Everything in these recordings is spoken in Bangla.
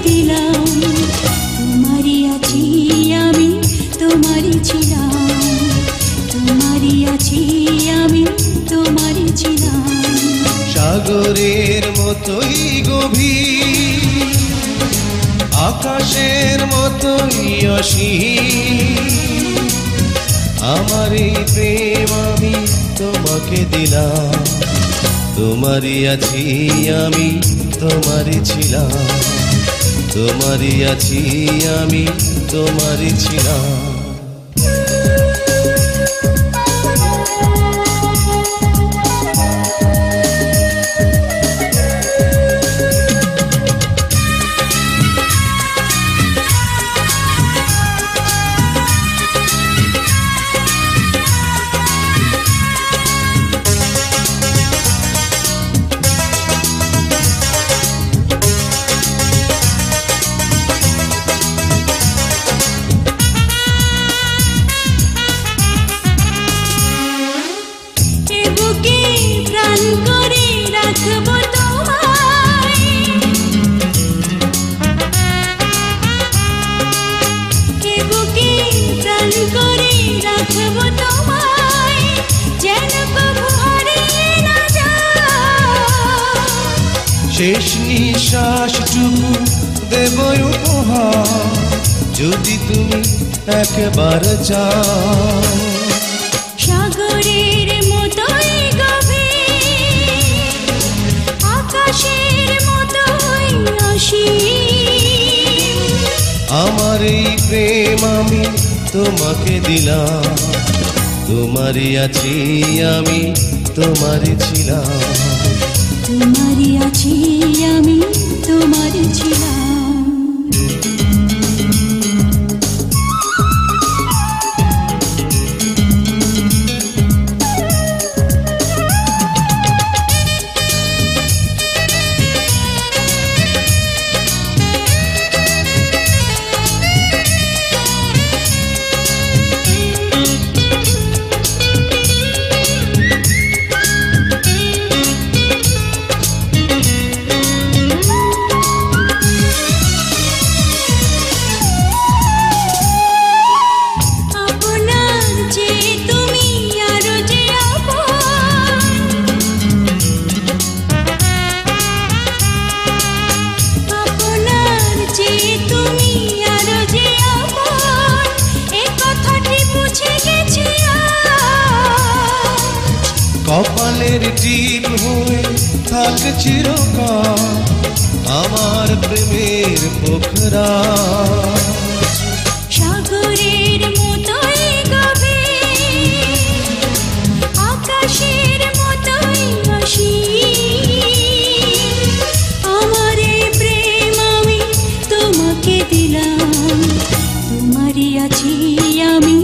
দিলাম। তোমারই আছি আমি, তোমারই ছিলাম, তোমারই আছি আমি, তোমারই ছিলাম। সাগরের মতোই গভীর, আকাশের মতোই অসীম, আমার এই প্রেম আমি তোমাকে দিলাম। তোমারই আছি আমি, তোমারই ছিলাম, তোমারই আছি আমি, তোমারই ছিলাম। শেষ নিঃশ্বাসটুকু দেব উপহার, যদি তুমি একবার চাও। সাগরের মতোই গভীর, আকাশের মতোই অসীম, আমার এই প্রেম আমি তোমাকে দিলাম। তোমারই আছি আমি, তোমারই ছিলাম, তোমারই আছি আমি, তোমারই ছিলাম। কপালের টিপ হয়ে থাক চিরকাল আমার প্রেমের পোখরা। সাগরের মতোই গভীর, আকাশের মতোই অসীম, আমার এই প্রেম আমি তোমাকে দিলাম। তোমারই আছি আমি,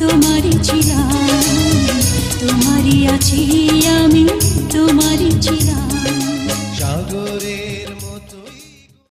তোমারই ছিলাম, তোমারই আছি আমি, তোমারই ছিলাম। সাগর